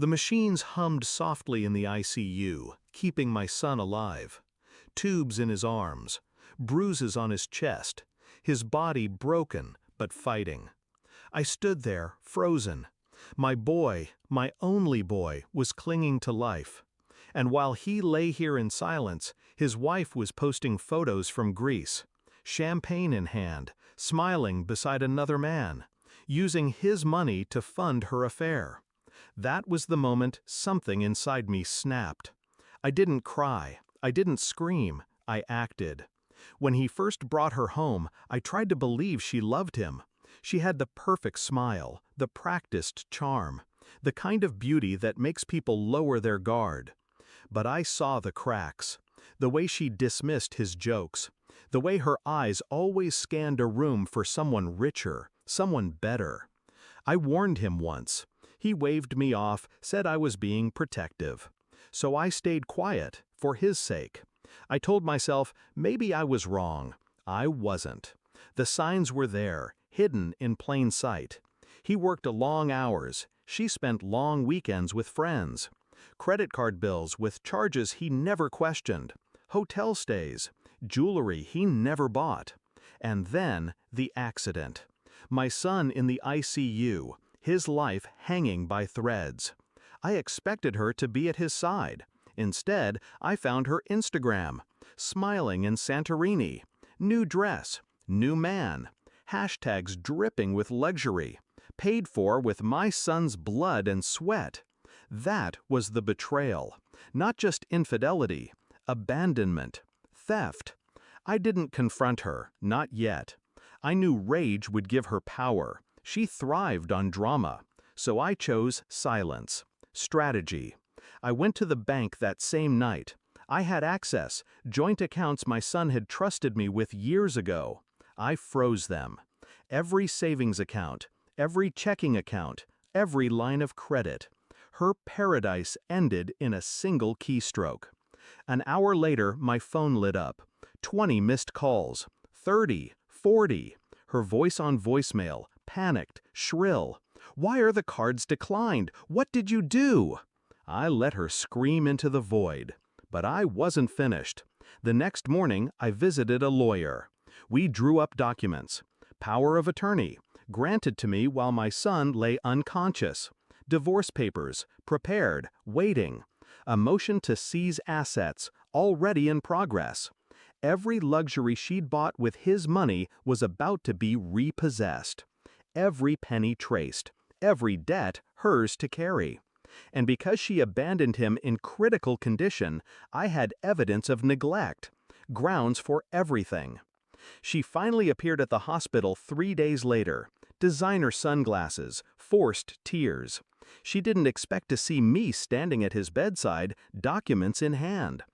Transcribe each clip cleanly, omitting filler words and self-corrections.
The machines hummed softly in the ICU, keeping my son alive. Tubes in his arms, bruises on his chest, his body broken but fighting. I stood there, frozen. My boy, my only boy, was clinging to life. And while he lay here in silence, his wife was posting photos from Greece, champagne in hand, smiling beside another man, using his money to fund her affair. That was the moment something inside me snapped. I didn't cry, I didn't scream, I acted. When he first brought her home, I tried to believe she loved him. She had the perfect smile, the practiced charm, the kind of beauty that makes people lower their guard. But I saw the cracks, the way she dismissed his jokes, the way her eyes always scanned a room for someone richer, someone better. I warned him once. He waved me off, said I was being protective. So I stayed quiet, for his sake. I told myself maybe I was wrong. I wasn't. The signs were there, hidden in plain sight. He worked long hours. She spent long weekends with friends. Credit card bills with charges he never questioned. Hotel stays. Jewelry he never bought. And then the accident. My son in the ICU, his life hanging by threads. I expected her to be at his side. Instead, I found her Instagram, smiling in Santorini, new dress, new man, hashtags dripping with luxury, paid for with my son's blood and sweat. That was the betrayal, not just infidelity, abandonment, theft. I didn't confront her, not yet. I knew rage would give her power. She thrived on drama. So I chose silence, strategy. I went to the bank that same night. I had access, joint accounts my son had trusted me with years ago. I froze them. Every savings account, every checking account, every line of credit. Her paradise ended in a single keystroke. An hour later, my phone lit up. 20 missed calls, 30, 40. Her voice on voicemail, panicked, shrill. "Why are the cards declined? What did you do?" I let her scream into the void. But I wasn't finished. The next morning, I visited a lawyer. We drew up documents. Power of attorney, granted to me while my son lay unconscious. Divorce papers, prepared, waiting. A motion to seize assets, already in progress. Every luxury she'd bought with his money was about to be repossessed. Every penny traced, every debt hers to carry. And because she abandoned him in critical condition, I had evidence of neglect, grounds for everything. She finally appeared at the hospital 3 days later. Designer sunglasses, forced tears. She didn't expect to see me standing at his bedside, documents in hand.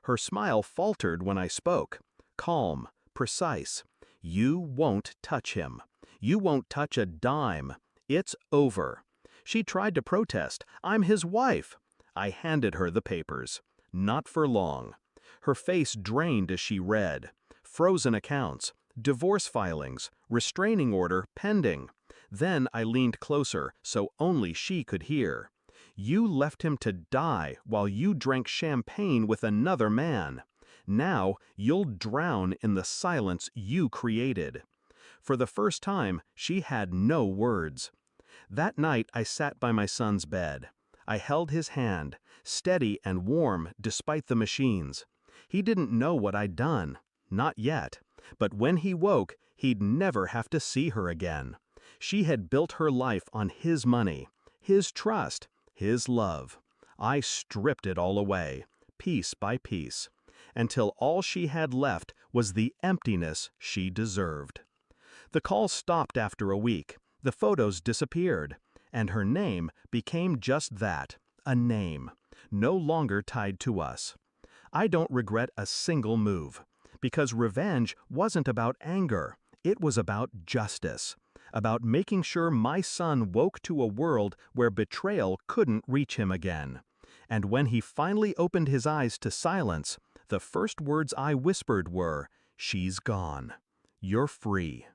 Her smile faltered when I spoke. Calm, precise. "You won't touch him. You won't touch a dime. It's over." She tried to protest. "I'm his wife." I handed her the papers. Not for long. Her face drained as she read. Frozen accounts, divorce filings, restraining order pending. Then I leaned closer so only she could hear. "You left him to die while you drank champagne with another man. Now you'll drown in the silence you created." For the first time, she had no words. That night I sat by my son's bed. I held his hand, steady and warm despite the machines. He didn't know what I'd done. Not yet. But when he woke, he'd never have to see her again. She had built her life on his money, his trust, his love. I stripped it all away, piece by piece, until all she had left was the emptiness she deserved. The call stopped after a week. The photos disappeared, and her name became just that, a name, no longer tied to us. I don't regret a single move, because revenge wasn't about anger, it was about justice, about making sure my son woke to a world where betrayal couldn't reach him again. And when he finally opened his eyes to silence, the first words I whispered were, "She's gone. You're free."